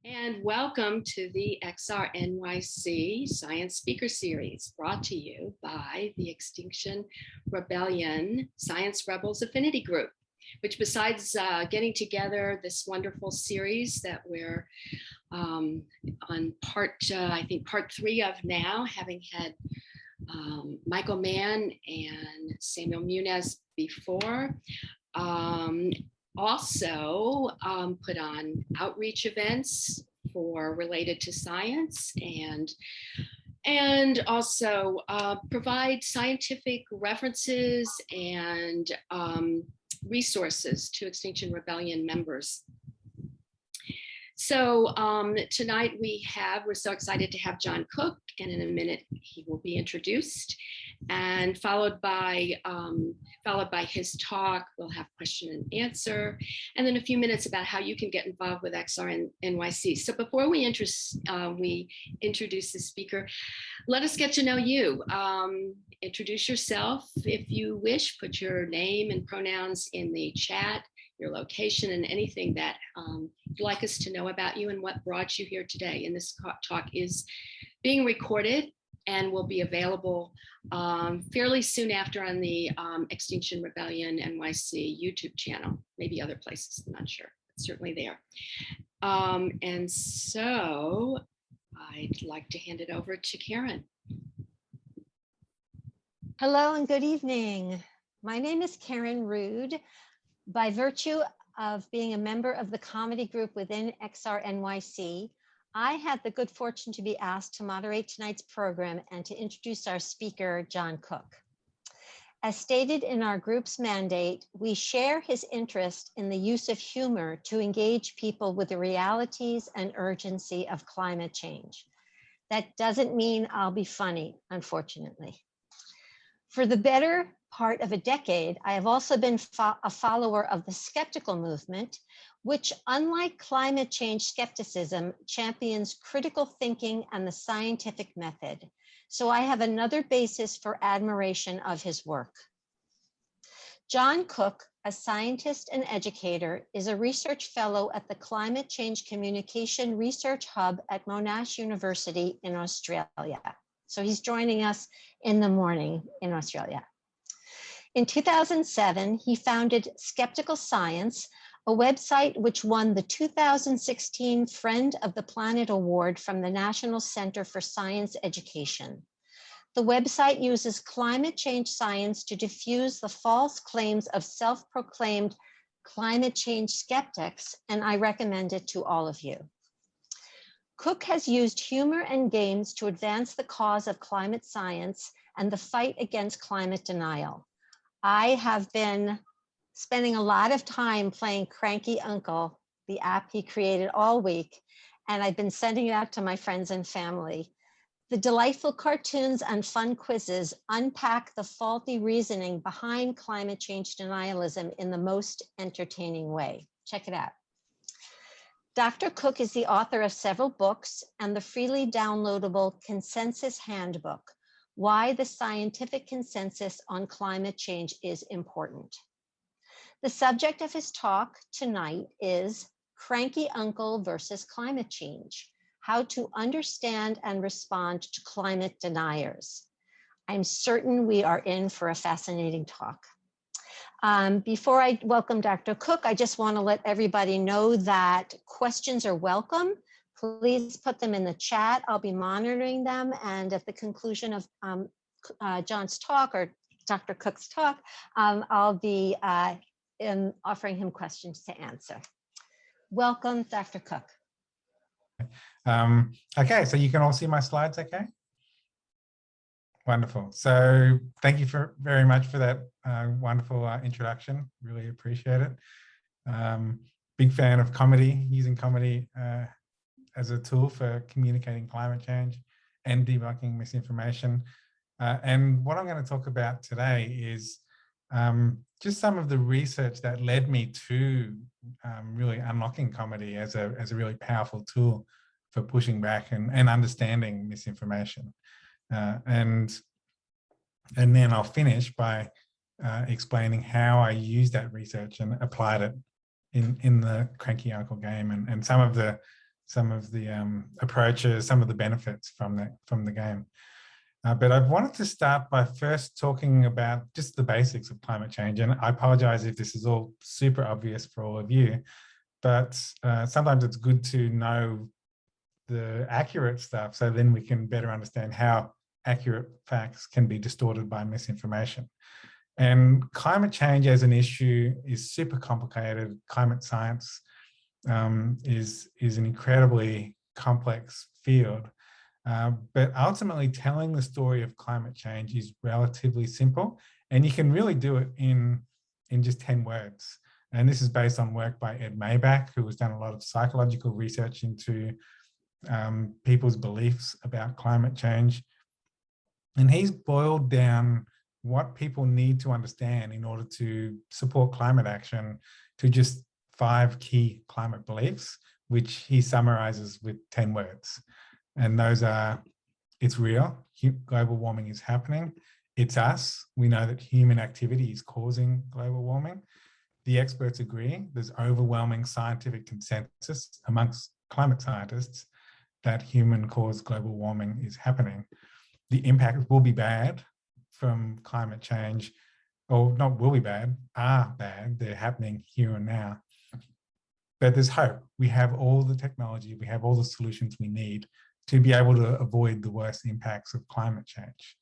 And welcome to the XRNYC Science Speaker Series, brought to you by the Extinction Rebellion Science Rebels Affinity Group, which besides getting together this wonderful series that we're on part 3 of now, having had Michael Mann and Samuel Muniz before. Also put on outreach events related to science and also provide scientific references and resources to Extinction Rebellion members. So tonight we're so excited to have John Cook, and in a minute he will be introduced, and followed by his talk. We'll have question and answer, and then a few minutes about how you can get involved with XRNYC. So before we introduce the speaker, let us get to know you. Introduce yourself if you wish. Put your name and pronouns in the chat, your location, and anything that you'd like us to know about you and what brought you here today. And this talk is being recorded and will be available fairly soon after on the Extinction Rebellion NYC YouTube channel, maybe other places, I'm not sure, but certainly there. And so I'd like to hand it over to Karen. Hello and good evening. My name is Karen Rude. By virtue of being a member of the comedy group within XRNYC, I had the good fortune to be asked to moderate tonight's program and to introduce our speaker, John Cook. As stated in our group's mandate, we share his interest in the use of humor to engage people with the realities and urgency of climate change. That doesn't mean I'll be funny, unfortunately. For the better part of a decade, I have also been a follower of the skeptical movement, which, unlike climate change skepticism, champions critical thinking and the scientific method. So I have another basis for admiration of his work. John Cook, a scientist and educator, is a research fellow at the Climate Change Communication Research Hub at Monash University in Australia. So he's joining us in the morning in Australia. In 2007, he founded Skeptical Science, a website which won the 2016 Friend of the Planet Award from the National Center for Science Education. The website uses climate change science to diffuse the false claims of self-proclaimed climate change skeptics, and I recommend it to all of you. Cook has used humor and games to advance the cause of climate science and the fight against climate denial. I have been spending a lot of time playing Cranky Uncle, the app he created, all week, and I've been sending it out to my friends and family. The delightful cartoons and fun quizzes unpack the faulty reasoning behind climate change denialism in the most entertaining way. Check it out. Dr. Cook is the author of several books and the freely downloadable Consensus Handbook, Why the Scientific Consensus on Climate Change is Important. The subject of his talk tonight is Cranky Uncle versus Climate Change, How to Understand and Respond to Climate Deniers. I'm certain we are in for a fascinating talk. Before I welcome Dr. Cook, I just want to let everybody know that questions are welcome. Please put them in the chat. I'll be monitoring them. And at the conclusion of John's talk or Dr. Cook's talk, I'll be offering him questions to answer. Welcome, Dr. Cook. Okay, so you can all see my slides, okay? Wonderful. So thank you very much for that wonderful introduction. Really appreciate it. Big fan of comedy, using comedy as a tool for communicating climate change and debunking misinformation. And what I'm going to talk about today is just some of the research that led me to really unlocking comedy as a really powerful tool for pushing back and understanding misinformation. And then I'll finish by explaining how I used that research and applied it in the Cranky Uncle game and some of the some of the approaches, some of the benefits from the game. But I wanted to start by first talking about just the basics of climate change. And I apologize if this is all super obvious for all of you, but sometimes it's good to know the accurate stuff so then we can better understand how accurate facts can be distorted by misinformation. And climate change as an issue is super complicated. Climate science is an incredibly complex field. But ultimately, telling the story of climate change is relatively simple, and you can really do it in just 10 words. And this is based on work by Ed Maybach, who has done a lot of psychological research into people's beliefs about climate change. And he's boiled down what people need to understand in order to support climate action to just 5 key climate beliefs, which he summarizes with 10 words. And those are: it's real, global warming is happening. It's us, we know that human activity is causing global warming. The experts agree, there's overwhelming scientific consensus amongst climate scientists that human-caused global warming is happening. The impacts will be bad from climate change, or not will be bad, are bad, they're happening here and now. But there's hope. We have all the technology, we have all the solutions we need to be able to avoid the worst impacts of climate change.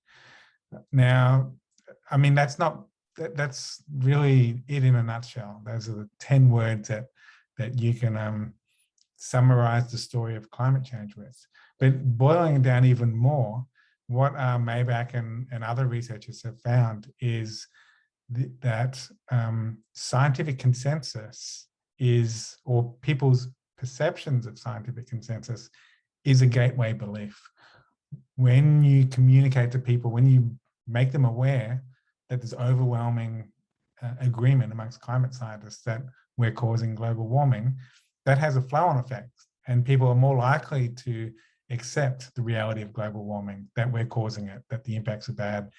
Now, I mean, that's really it in a nutshell. Those are the 10 words that you can summarize the story of climate change with. But boiling it down even more, what Maybach and other researchers have found is that scientific consensus is, or people's perceptions of scientific consensus is a gateway belief. When you communicate to people, when you make them aware that there's overwhelming agreement amongst climate scientists that we're causing global warming, that has a flow-on effect, and people are more likely to accept the reality of global warming, that we're causing it, that the impacts are bad,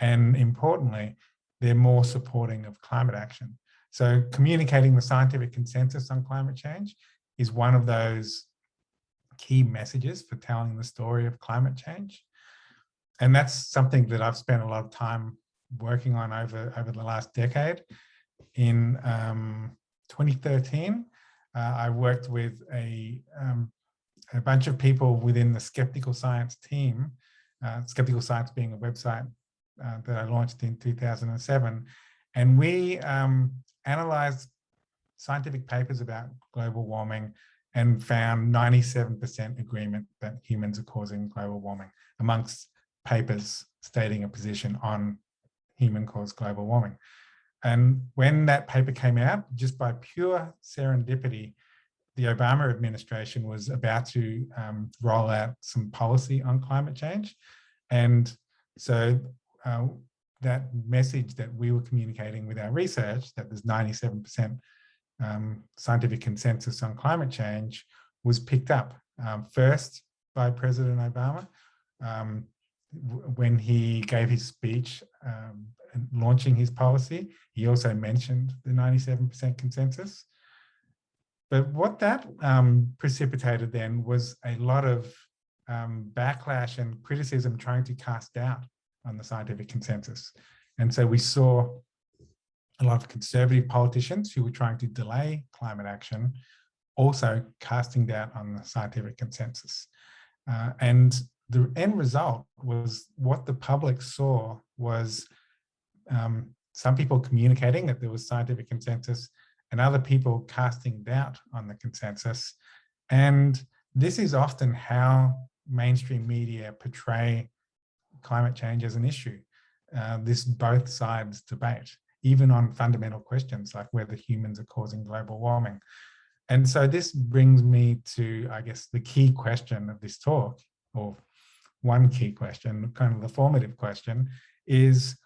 and importantly, they're more supporting of climate action. So communicating the scientific consensus on climate change is one of those key messages for telling the story of climate change. And that's something that I've spent a lot of time working on over the last decade. In 2013, I worked with a bunch of people within the Skeptical Science team, Skeptical Science being a website that I launched in 2007. And we analyzed scientific papers about global warming and found 97% agreement that humans are causing global warming amongst papers stating a position on human-caused global warming. And when that paper came out, just by pure serendipity, the Obama administration was about to roll out some policy on climate change. And so that message that we were communicating with our research, that there's 97% scientific consensus on climate change, was picked up first by President Obama when he gave his speech launching his policy. He also mentioned the 97% consensus. But what that precipitated then was a lot of backlash and criticism trying to cast doubt on the scientific consensus. And so we saw a lot of conservative politicians who were trying to delay climate action also casting doubt on the scientific consensus. And the end result was, what the public saw was some people communicating that there was scientific consensus and other people casting doubt on the consensus. And this is often how mainstream media portray climate change as an issue. This both sides debate, even on fundamental questions like whether humans are causing global warming. And so this brings me to, I guess, the key question of this talk, or one key question, kind of the formative question, is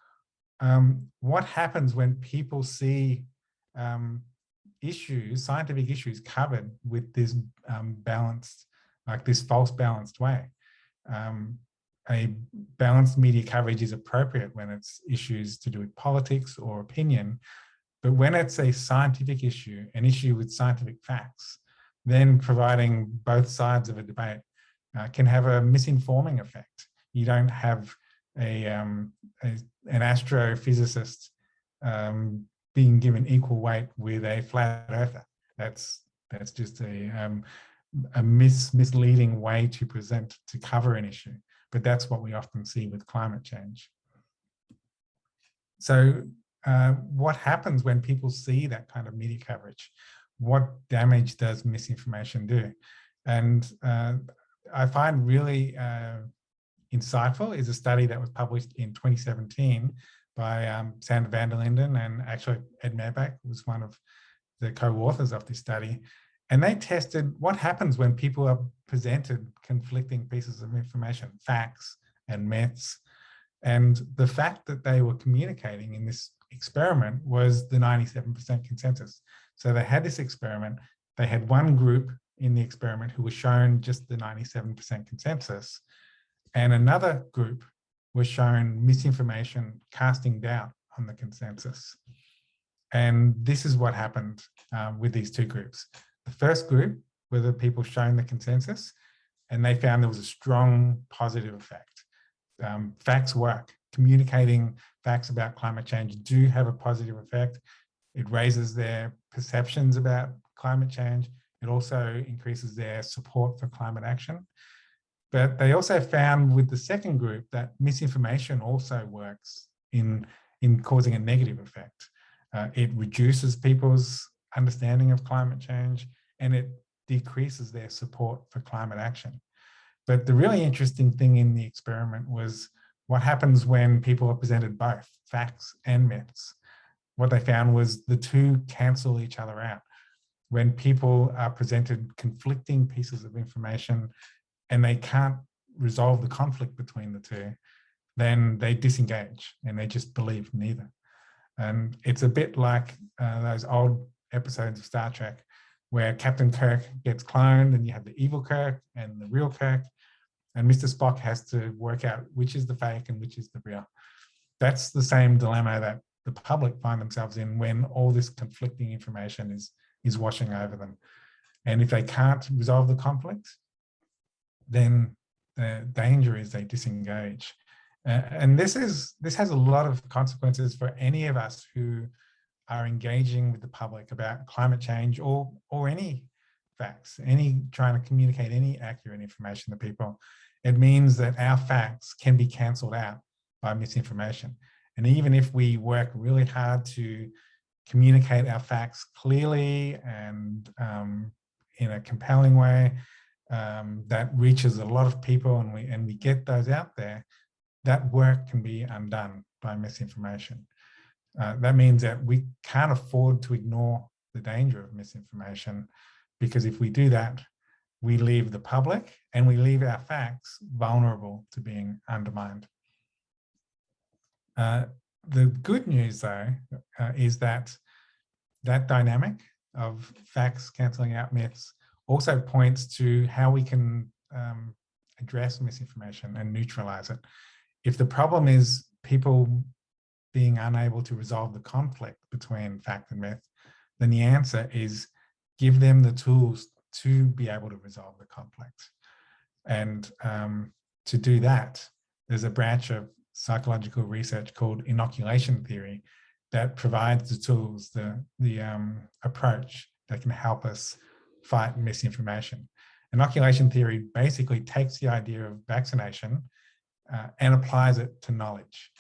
what happens when people see issues, scientific issues, covered with this balanced, like this false balanced way. A balanced media coverage is appropriate when it's issues to do with politics or opinion, but when it's a scientific issue, an issue with scientific facts, then providing both sides of a debate can have a misinforming effect. You don't have an astrophysicist being given equal weight with a flat earther. That's just a misleading way to present, to cover an issue. But that's what we often see with climate change. So what happens when people see that kind of media coverage? What damage does misinformation do? And I find really insightful is a study that was published in 2017 by Sander van der Linden, and actually Ed Merbach was one of the co-authors of this study. And they tested what happens when people are presented conflicting pieces of information, facts and myths. And the fact that they were communicating in this experiment was the 97% consensus. So they had this experiment, they had one group in the experiment who was shown just the 97% consensus, and another group was shown misinformation casting doubt on the consensus. And this is what happened with these two groups. The first group were the people shown the consensus, and they found there was a strong positive effect. Facts work. Communicating facts about climate change do have a positive effect. It raises their perceptions about climate change. It also increases their support for climate action. But they also found with the second group that misinformation also works in causing a negative effect. It reduces people's understanding of climate change, and it decreases their support for climate action. But the really interesting thing in the experiment was what happens when people are presented both facts and myths. What they found was the two cancel each other out. When people are presented conflicting pieces of information and they can't resolve the conflict between the two, then they disengage and they just believe neither. And it's a bit like those old episodes of Star Trek where Captain Kirk gets cloned and you have the evil Kirk and the real Kirk, and Mr. Spock has to work out which is the fake and which is the real. That's the same dilemma that the public find themselves in when all this conflicting information is washing over them. And if they can't resolve the conflict, then the danger is they disengage. And this has a lot of consequences for any of us who are engaging with the public about climate change or any facts, trying to communicate any accurate information to people. It means that our facts can be cancelled out by misinformation. And even if we work really hard to communicate our facts clearly and in a compelling way that reaches a lot of people, and we get those out there, that work can be undone by misinformation. That means that we can't afford to ignore the danger of misinformation, because if we do that, we leave the public and we leave our facts vulnerable to being undermined. The good news, though, is that dynamic of facts cancelling out myths also points to how we can address misinformation and neutralize it. If the problem is people being unable to resolve the conflict between fact and myth, then the answer is give them the tools to be able to resolve the conflict. And to do that, there's a branch of psychological research called inoculation theory that provides the tools, the approach that can help us fight misinformation. Inoculation theory basically takes the idea of vaccination and applies it to knowledge.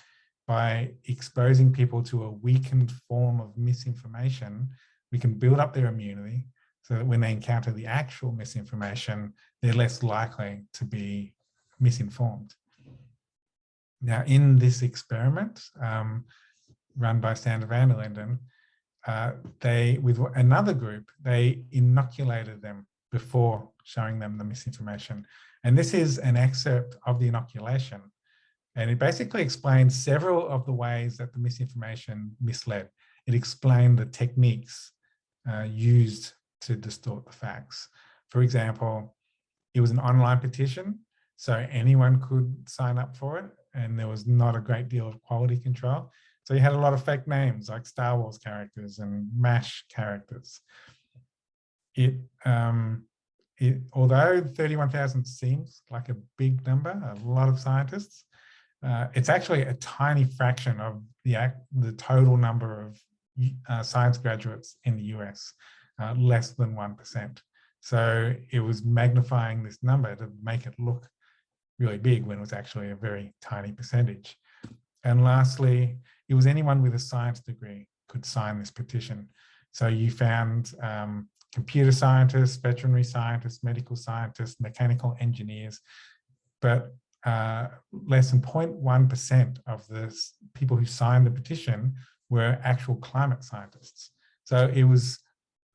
By exposing people to a weakened form of misinformation, we can build up their immunity so that when they encounter the actual misinformation, they're less likely to be misinformed. Now, in this experiment run by Sander van der Linden, with another group, they inoculated them before showing them the misinformation. And this is an excerpt of the inoculation. And it basically explains several of the ways that the misinformation misled. It explained the techniques used to distort the facts. For example, it was an online petition, so anyone could sign up for it, and there was not a great deal of quality control. So you had a lot of fake names like Star Wars characters and MASH characters. although 31,000 seems like a big number, a lot of scientists, it's actually a tiny fraction of the total number of science graduates in the US, less than 1%. So it was magnifying this number to make it look really big when it was actually a very tiny percentage. And lastly, it was anyone with a science degree could sign this petition. So you found computer scientists, veterinary scientists, medical scientists, mechanical engineers, but less than 0.1% of the people who signed the petition were actual climate scientists. So it was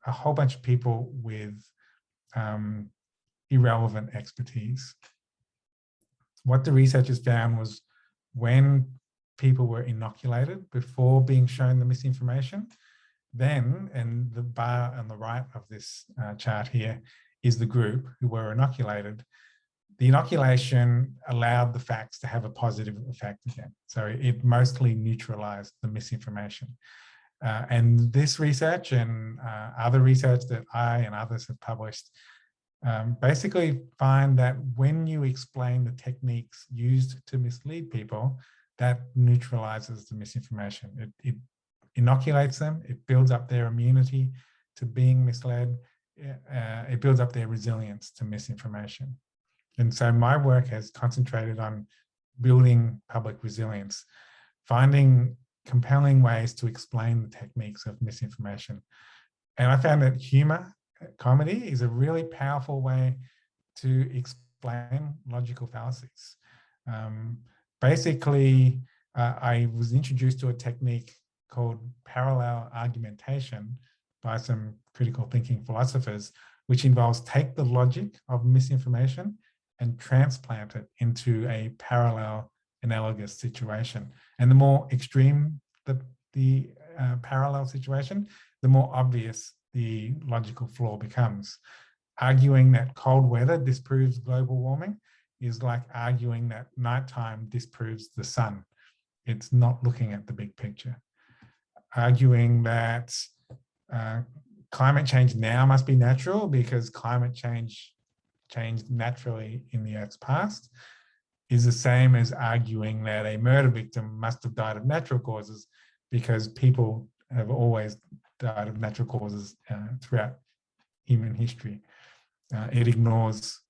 a whole bunch of people with irrelevant expertise. What the researchers found was when people were inoculated before being shown the misinformation, then, and the bar on the right of this chart here is the group who were inoculated. The inoculation allowed the facts to have a positive effect again. So it mostly neutralized the misinformation. And this research and other research that I and others have published basically find that when you explain the techniques used to mislead people, that neutralizes the misinformation. It inoculates them, it builds up their immunity to being misled, it builds up their resilience to misinformation. And so my work has concentrated on building public resilience, finding compelling ways to explain the techniques of misinformation. And I found that humor, comedy, is a really powerful way to explain logical fallacies. Basically, I was introduced to a technique called parallel argumentation by some critical thinking philosophers, which involves take the logic of misinformation and transplant it into a parallel analogous situation. And the more extreme the parallel situation, the more obvious the logical flaw becomes. Arguing that cold weather disproves global warming is like arguing that nighttime disproves the sun. It's not looking at the big picture. Arguing that climate change now must be natural because climate change changed naturally in the Earth's past is the same as arguing that a murder victim must have died of natural causes because people have always died of natural causes throughout human history. It ignores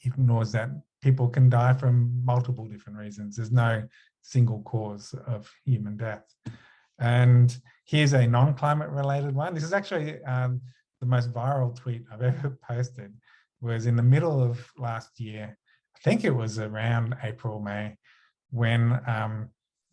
that people can die from multiple different reasons. There's no single cause of human death. And here's a non-climate related one. This is actually the most viral tweet I've ever posted. Was in the middle of last year, I think it was around April, May, when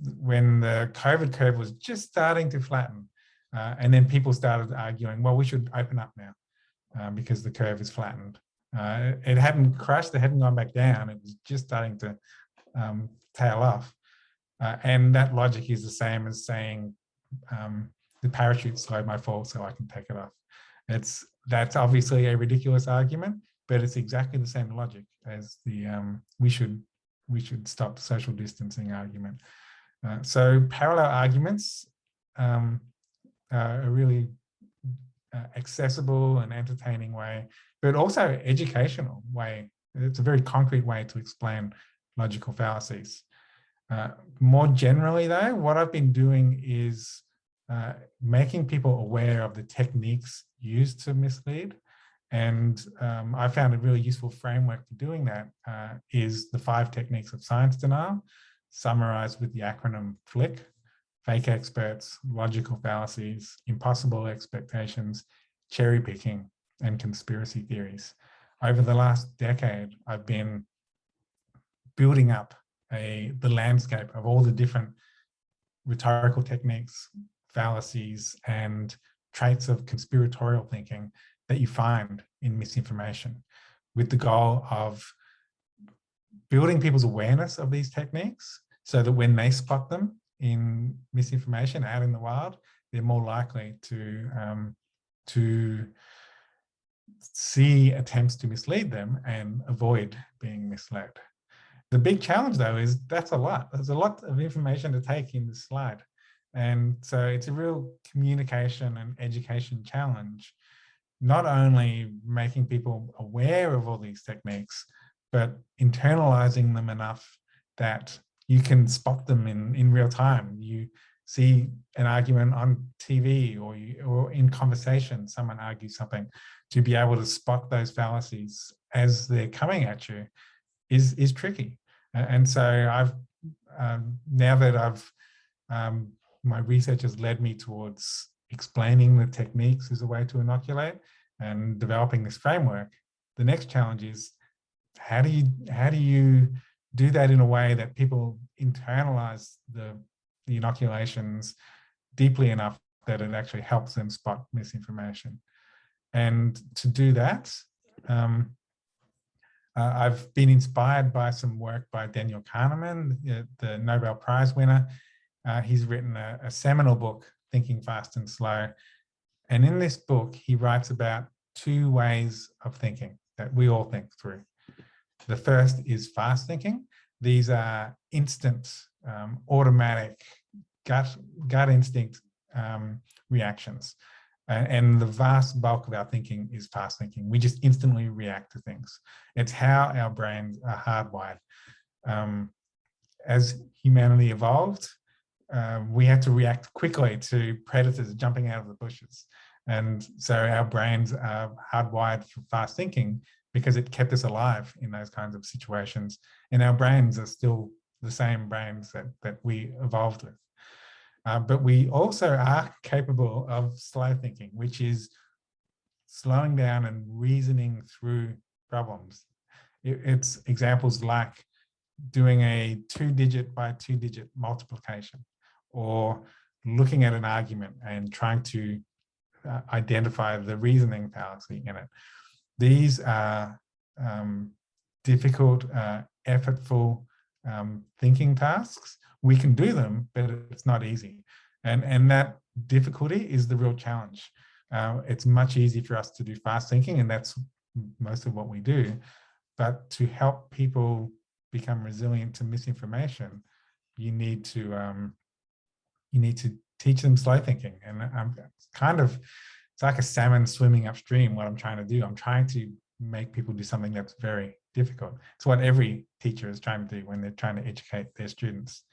the COVID curve was just starting to flatten. And then people started arguing, well, we should open up now because the curve is flattened. It hadn't crashed, it hadn't gone back down. It was just starting to tail off. And that logic is the same as saying the parachute slowed my fall so I can take it off. That's obviously a ridiculous argument, but it's exactly the same logic as the we should stop the social distancing argument. So parallel arguments are a really accessible and entertaining way, but also educational way. It's a very concrete way to explain logical fallacies. More generally though, what I've been doing is making people aware of the techniques used to mislead. And I found a really useful framework for doing that is the 5 techniques of science denial, summarized with the acronym FLIC: fake experts, logical fallacies, impossible expectations, cherry picking, and conspiracy theories. Over the last decade, I've been building up the landscape of all the different rhetorical techniques, fallacies, and traits of conspiratorial thinking that you find in misinformation, with the goal of building people's awareness of these techniques so that when they spot them in misinformation out in the wild, they're more likely to see attempts to mislead them and avoid being misled. The big challenge though is that's a lot. There's a lot of information to take in this slide. And so it's a real communication and education challenge not only making people aware of all these techniques, but internalizing them enough that you can spot them in real time. You see an argument on TV or in conversation, someone argues something, to be able to spot those fallacies as they're coming at you is tricky. And so I've now that I've my research has led me towards explaining the techniques as a way to inoculate and developing this framework. The next challenge is how do you do that in a way that people internalize the inoculations deeply enough that it actually helps them spot misinformation. And to do that, I've been inspired by some work by Daniel Kahneman, the Nobel Prize winner. He's written a seminal book, Thinking Fast and Slow. And in this book, he writes about two ways of thinking that we all think through. The first is fast thinking. These are instant, automatic, gut instinct reactions. And the vast bulk of our thinking is fast thinking. We just instantly react to things. It's how our brains are hardwired. As humanity evolved, we had to react quickly to predators jumping out of the bushes. And so our brains are hardwired for fast thinking because it kept us alive in those kinds of situations. And our brains are still the same brains that we evolved with. But we also are capable of slow thinking, which is slowing down and reasoning through problems. It's examples like doing a 2-digit by 2-digit multiplication, or looking at an argument and trying to identify the reasoning fallacy in it. These are difficult, effortful thinking tasks. We can do them, but it's not easy. And that difficulty is the real challenge. It's much easier for us to do fast thinking, and that's most of what we do. But to help people become resilient to misinformation, you need to teach them slow thinking. And it's like a salmon swimming upstream. What I'm trying to do, I'm trying to make people do something that's very difficult. It's what every teacher is trying to do when they're trying to educate their students.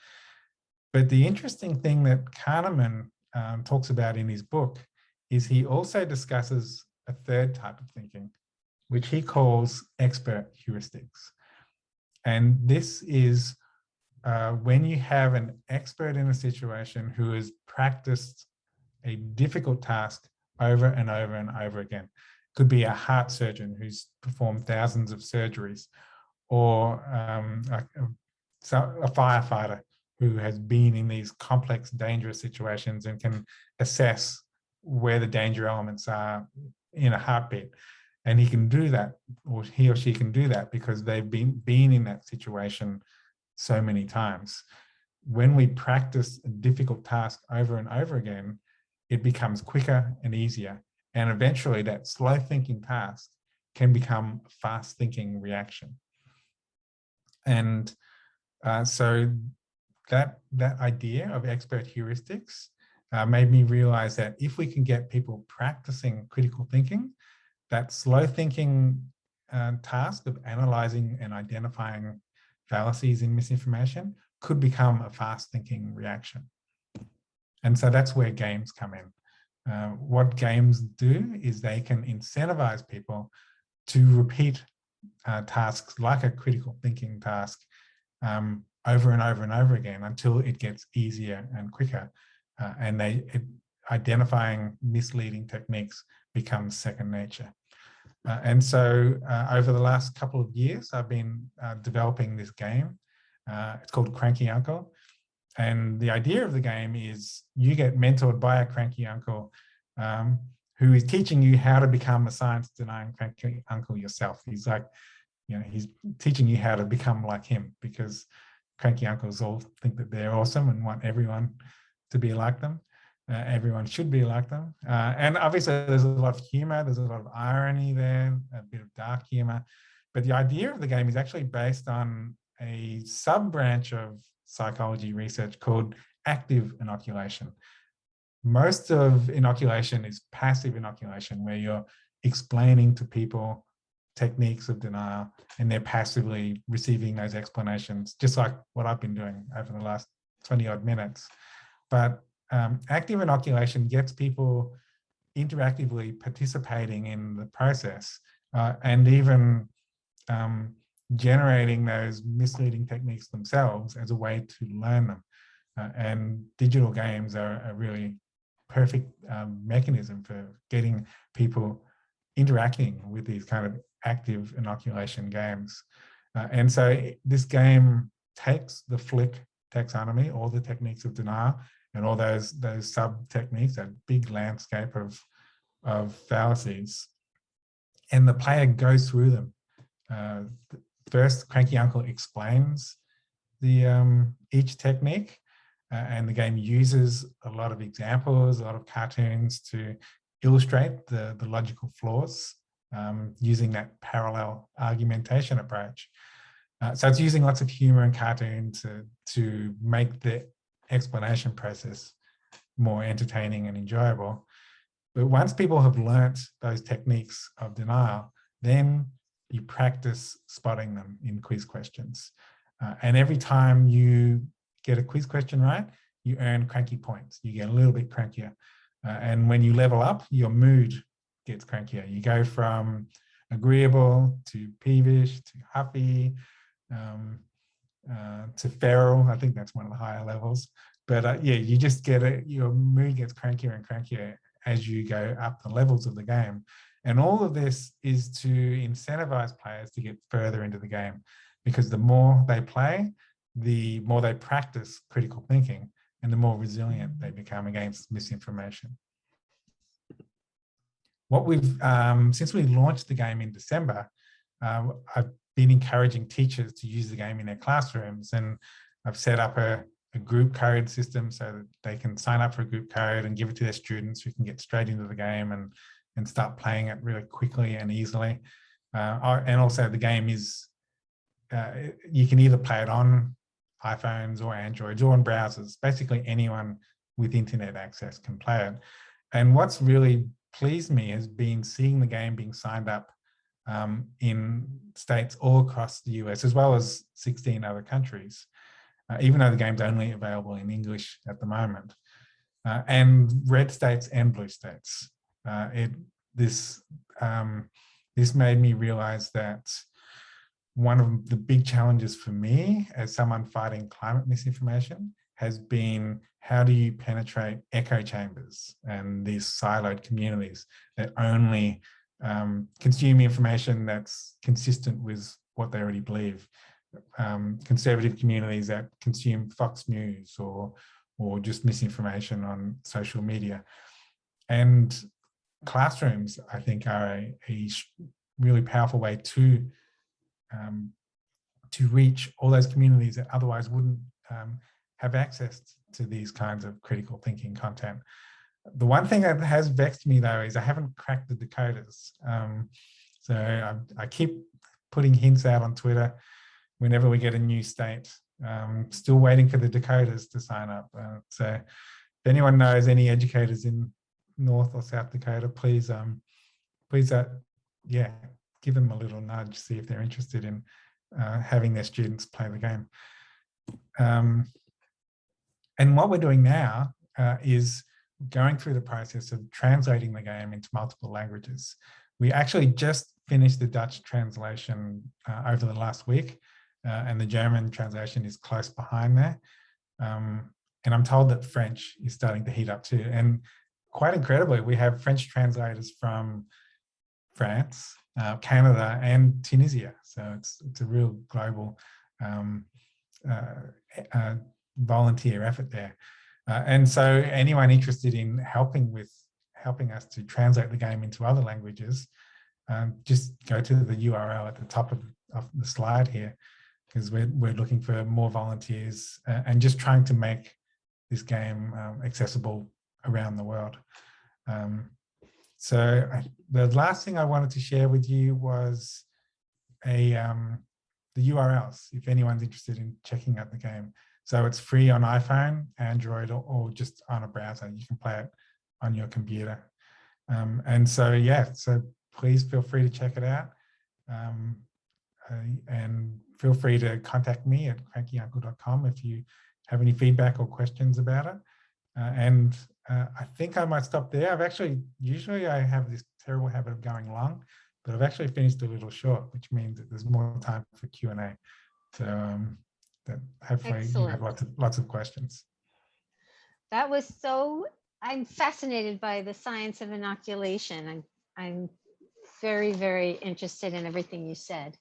But the interesting thing that Kahneman talks about in his book is he also discusses a third type of thinking, which he calls expert heuristics. And this is when you have an expert in a situation who has practiced a difficult task over and over and over again. It could be a heart surgeon who's performed thousands of surgeries, or a firefighter who has been in these complex, dangerous situations and can assess where the danger elements are in a heartbeat. And he can do that, or he or she can do that because they've been in that situation so many times. When we practice a difficult task over and over again, it becomes quicker and easier. And eventually that slow thinking task can become a fast thinking reaction. And so that idea of expert heuristics made me realize that if we can get people practicing critical thinking, that slow thinking task of analyzing and identifying fallacies in misinformation could become a fast thinking reaction. And so that's where games come in. What games do is they can incentivize people to repeat tasks like a critical thinking task over and over and over again until it gets easier and quicker. And identifying misleading techniques becomes second nature. And so over the last couple of years, I've been developing this game. It's called Cranky Uncle. And the idea of the game is you get mentored by a cranky uncle who is teaching you how to become a science-denying cranky uncle yourself. He's like, he's teaching you how to become like him, because cranky uncles all think that they're awesome and want everyone to be like them. Everyone should be like them. And obviously there's a lot of humor, there's a lot of irony there, a bit of dark humor. But the idea of the game is actually based on a sub-branch of psychology research called active inoculation. Most of inoculation is passive inoculation, where you're explaining to people techniques of denial, and they're passively receiving those explanations, just like what I've been doing over the last 20 odd minutes. But active inoculation gets people interactively participating in the process and even generating those misleading techniques themselves as a way to learn them. And digital games are a really perfect mechanism for getting people interacting with these kind of active inoculation games. And so this game takes the flick taxonomy, all the techniques of denial, and all those sub techniques, that big landscape of fallacies, and the player goes through them. First, Cranky Uncle explains the each technique, and the game uses a lot of examples, a lot of cartoons to illustrate the logical flaws using that parallel argumentation approach. So it's using lots of humor and cartoons to make the explanation process more entertaining and enjoyable. But once people have learnt those techniques of denial, then you practice spotting them in quiz questions. And every time you get a quiz question right, you earn cranky points. You get a little bit crankier. And when you level up, your mood gets crankier. You go from agreeable to peevish to huffy to feral. I think that's one of the higher levels. But yeah, you just get it. Your mood gets crankier and crankier as you go up the levels of the game. And all of this is to incentivize players to get further into the game, because the more they play, the more they practice critical thinking, and the more resilient they become against misinformation. What we've, since we launched the game in December, I've been encouraging teachers to use the game in their classrooms, and I've set up a group code system so that they can sign up for a group code and give it to their students who can get straight into the game and start playing it really quickly and easily. And also the game is, you can either play it on iPhones or Androids or on browsers. Basically anyone with internet access can play it. And what's really pleased me has been seeing the game being signed up in states all across the US, as well as 16 other countries, even though the game's only available in English at the moment. And red states and blue states. This made me realize that one of the big challenges for me as someone fighting climate misinformation has been, how do you penetrate echo chambers and these siloed communities that only consume information that's consistent with what they already believe? Conservative communities that consume Fox News or just misinformation on social media. And classrooms, I think, are a really powerful way to reach all those communities that otherwise wouldn't have access to these kinds of critical thinking content. The one thing that has vexed me, though, is I haven't cracked the decoders. So I keep putting hints out on Twitter whenever we get a new state. Still waiting for the decoders to sign up. So if anyone knows any educators in North or South Dakota, please, yeah, give them a little nudge, see if they're interested in having their students play the game. And what we're doing now is going through the process of translating the game into multiple languages. We actually just finished the Dutch translation over the last week, and the German translation is close behind there. And I'm told that French is starting to heat up too. And quite incredibly, we have French translators from France, Canada, and Tunisia. So it's a real global volunteer effort there. And so anyone interested in helping us to translate the game into other languages, just go to the URL at the top of the slide here, because we're looking for more volunteers and just trying to make this game accessible around the world. So the last thing I wanted to share with you was the URLs, if anyone's interested in checking out the game. So it's free on iPhone, Android, or just on a browser. You can play it on your computer. And so, yeah, so please feel free to check it out. And feel free to contact me at crankyuncle.com if you have any feedback or questions about it. I think I might stop there. Usually I have this terrible habit of going long, but I've actually finished a little short, which means that there's more time for Q&A. So that hopefully you have lots of questions. That was I'm fascinated by the science of inoculation. I'm very, very interested in everything you said.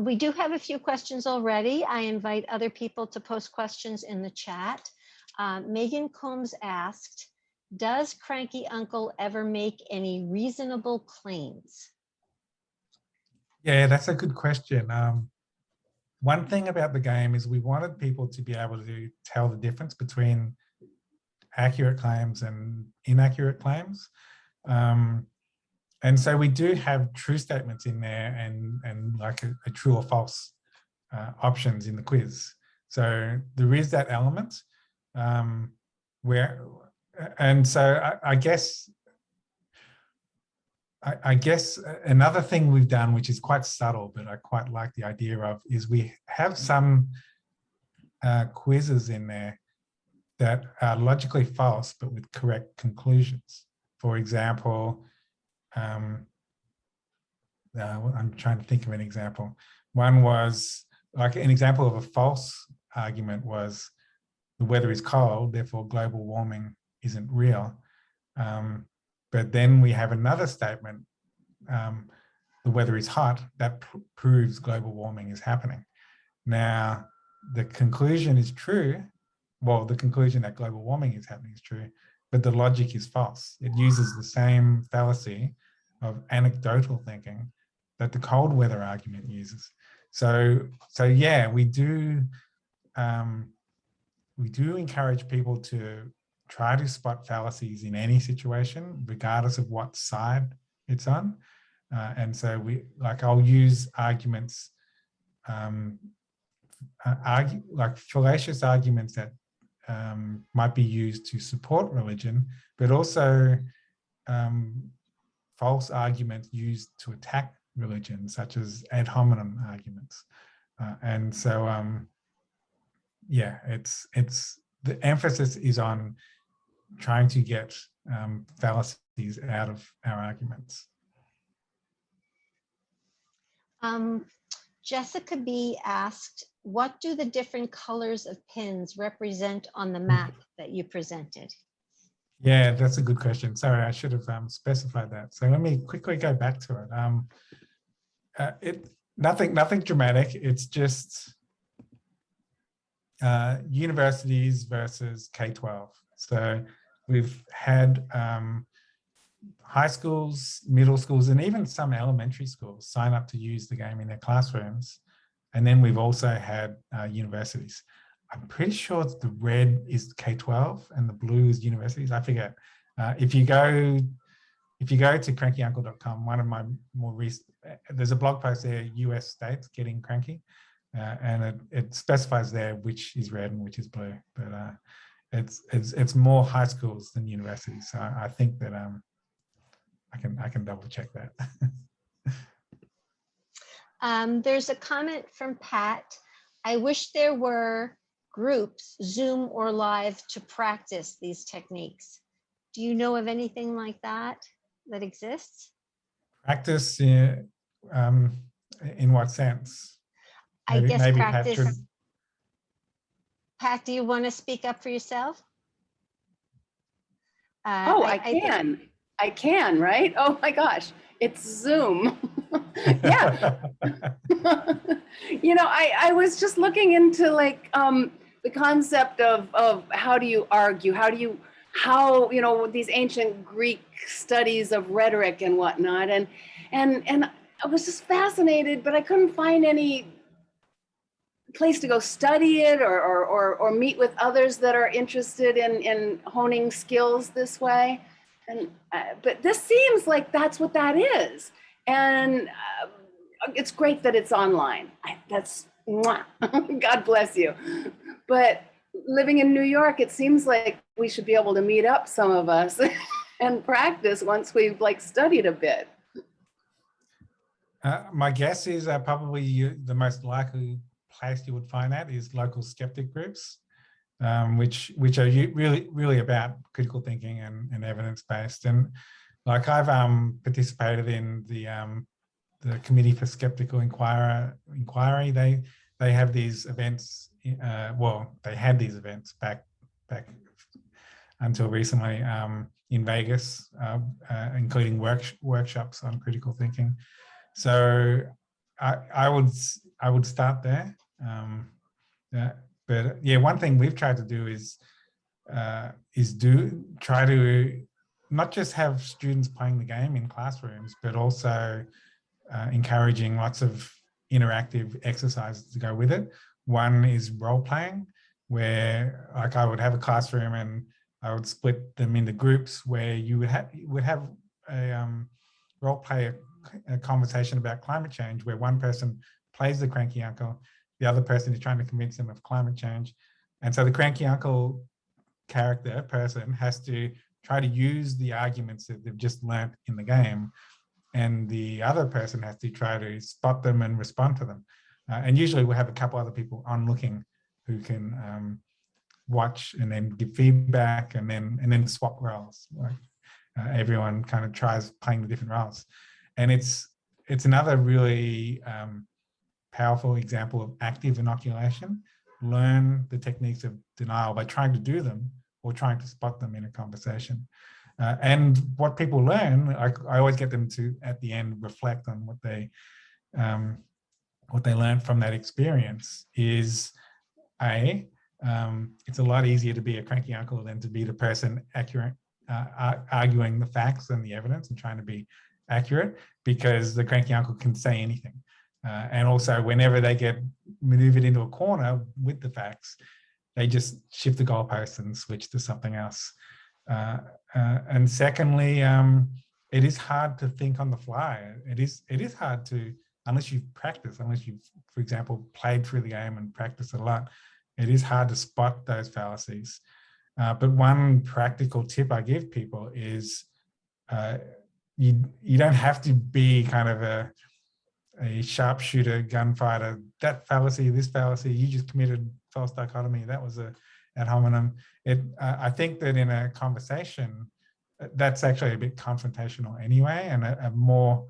We do have a few questions already. I invite other people to post questions in the chat. Megan Combs asked, does Cranky Uncle ever make any reasonable claims? Yeah, that's a good question. One thing about the game is we wanted people to be able to tell the difference between accurate claims and inaccurate claims. And so we do have true statements in there and like a true or false options in the quiz. So there is that element I guess another thing we've done, which is quite subtle, but I quite like the idea of, is we have some quizzes in there that are logically false, but with correct conclusions. For example, I'm trying to think of an example. One was, like, an example of a false argument was the weather is cold, therefore global warming isn't real. But then we have another statement, the weather is hot, that proves global warming is happening. Now, the conclusion is true. Well, the conclusion that global warming is happening is true, but the logic is false. It uses the same fallacy of anecdotal thinking that the cold weather argument uses. So yeah, we do encourage people to try to spot fallacies in any situation, regardless of what side it's on. And so I'll use arguments, like fallacious arguments that might be used to support religion, but also false arguments used to attack religion, such as ad hominem arguments. And so, yeah, it's the emphasis is on trying to get fallacies out of our arguments. Jessica B asked, what do the different colors of pins represent on the map that you presented? Yeah, that's a good question. Sorry, I should have specified that. So let me quickly go back to it. Nothing dramatic. It's just universities versus K-12. So we've had high schools, middle schools, and even some elementary schools sign up to use the game in their classrooms. And then we've also had universities. I'm pretty sure the red is K-12 and the blue is universities. I forget. If you go to crankyuncle.com, one of my more recent, there's a blog post there, US states getting cranky, and it specifies there which is red and which is blue. But it's more high schools than universities. So I think that I can double check that. There's a comment from Pat. I wish there were groups, Zoom or live, to practice these techniques. Do you know of anything like that exists? Practice in what sense? I guess practice. Pat, do you want to speak up for yourself? I can, right? Oh my gosh, it's Zoom. Yeah. I was just looking into the concept of how do you argue, how these ancient Greek studies of rhetoric and whatnot, and I was just fascinated, but I couldn't find any place to go study it or meet with others that are interested in honing skills this way. And but this seems like that's what that is, and it's great that it's online. That's God bless you. But living in New York, it seems like we should be able to meet up, some of us, and practice once we've studied a bit. My guess is probably the most likely place you would find that is local skeptic groups, which are really about critical thinking and evidence based. And like I've participated in the Committee for Skeptical Inquiry. They have these events. Well, they had these events back until recently in Vegas, including workshops on critical thinking. So I would start there. But yeah, one thing we've tried to do is try to not just have students playing the game in classrooms, but also encouraging lots of interactive exercises to go with it. One is role playing, where like I would have a classroom and I would split them into groups where you would have a role play a conversation about climate change, where one person plays the cranky uncle, the other person is trying to convince them of climate change. And so the cranky uncle person has to try to use the arguments that they've just learnt in the game, and the other person has to try to spot them and respond to them. And usually we'll have a couple other people on looking who can watch and then give feedback and then swap roles. Like, everyone kind of tries playing the different roles. And it's another really powerful example of active inoculation. Learn the techniques of denial by trying to do them or trying to spot them in a conversation. And what people learn, I always get them to, at the end, reflect on what they learned from that experience is, it's a lot easier to be a cranky uncle than to be the person arguing the facts and the evidence and trying to be accurate, because the cranky uncle can say anything. And also, whenever they get maneuvered into a corner with the facts, they just shift the goalpost and switch to something else. And secondly, it is hard to think on the fly. It is hard to, unless you've practiced, unless you've, for example, played through the game and practiced a lot, it is hard to spot those fallacies. But one practical tip I give people is you don't have to be kind of a sharpshooter, gunfighter, that fallacy, this fallacy, you just committed false dichotomy, that was ad hominem. I think that in a conversation, that's actually a bit confrontational anyway, and a more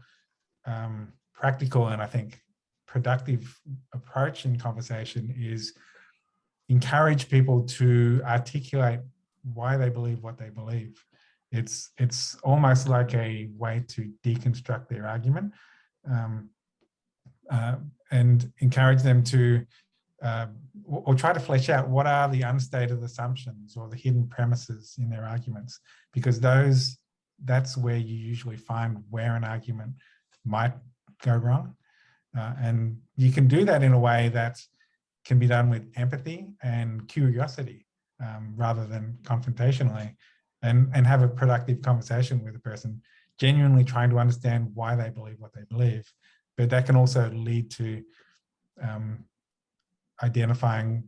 practical and I think productive approach in conversation is encourage people to articulate why they believe what they believe. It's almost like a way to deconstruct their argument, and encourage them to or try to flesh out what are the unstated assumptions or the hidden premises in their arguments, because that's where you usually find where an argument might go wrong. And you can do that in a way that can be done with empathy and curiosity, rather than confrontationally, and have a productive conversation with a person, genuinely trying to understand why they believe what they believe. But that can also lead to identifying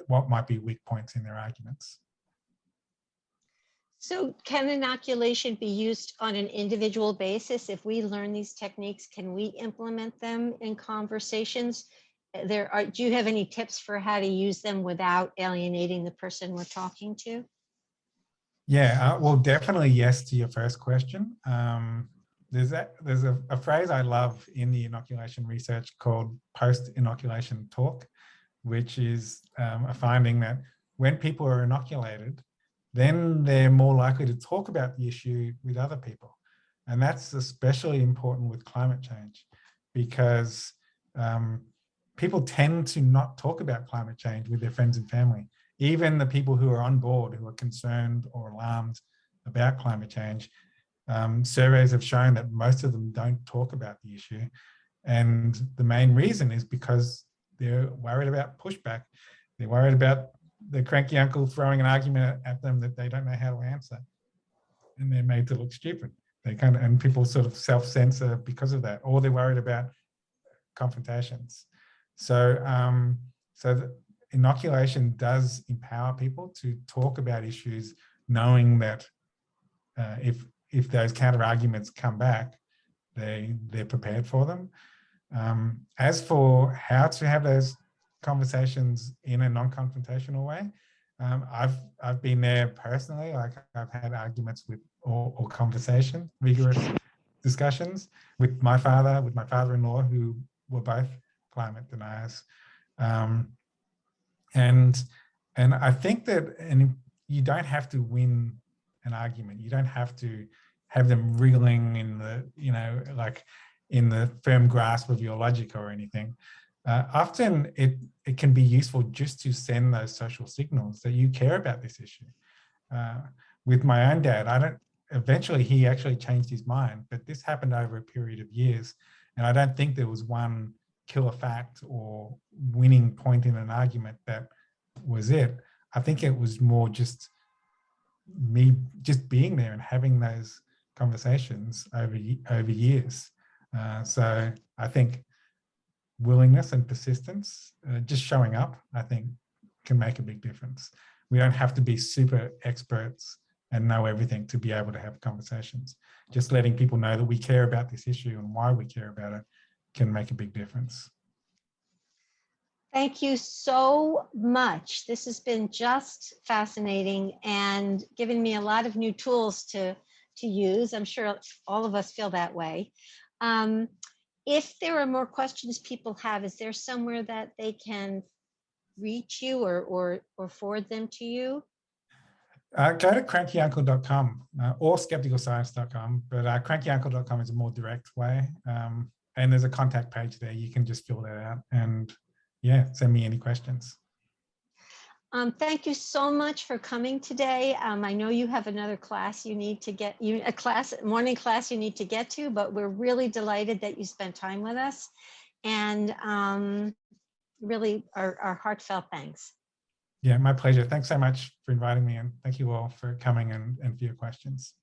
what might be weak points in their arguments. So can inoculation be used on an individual basis? If we learn these techniques, can we implement them in conversations? Do you have any tips for how to use them without alienating the person we're talking to? Yeah, well, definitely yes to your first question. There's a phrase I love in the inoculation research called PostInoculation Talk, which is a finding that when people are inoculated, then they're more likely to talk about the issue with other people. And that's especially important with climate change, because people tend to not talk about climate change with their friends and family. Even the people who are on board, who are concerned or alarmed about climate change, surveys have shown that most of them don't talk about the issue. And the main reason is because they're worried about pushback. They're worried about the cranky uncle throwing an argument at them that they don't know how to answer, and they're made to look stupid. And people sort of self-censor because of that, or they're worried about confrontations. So the inoculation does empower people to talk about issues, knowing that if those counter arguments come back, they're prepared for them. As for how to have those conversations in a non-confrontational way, I've been there personally. Like I've had arguments with or conversation, vigorous discussions with my father-in-law, who were both climate deniers, and I think that you don't have to win an argument. You don't have to have them reeling in the, you know, like in the firm grasp of your logic or anything. Often it can be useful just to send those social signals that you care about this issue. With my own dad, eventually he actually changed his mind, but this happened over a period of years. And I don't think there was one killer fact or winning point in an argument that was it. I think it was more just me just being there and having those conversations over years. So I think willingness and persistence, just showing up, I think can make a big difference. We don't have to be super experts and know everything to be able to have conversations. Just letting people know that we care about this issue and why we care about it can make a big difference. Thank you so much. This has been just fascinating and given me a lot of new tools to use. I'm sure all of us feel that way. If there are more questions people have, is there somewhere that they can reach you or forward them to you? Go to crankyuncle.com or skepticalscience.com, but crankyuncle.com is a more direct way. And there's a contact page there. You can just fill that out and yeah, send me any questions. Thank you so much for coming today. I know you have another class you need to get, morning class you need to get to, but we're really delighted that you spent time with us, and really our heartfelt thanks. Yeah, my pleasure. Thanks so much for inviting me, and thank you all for coming and for your questions.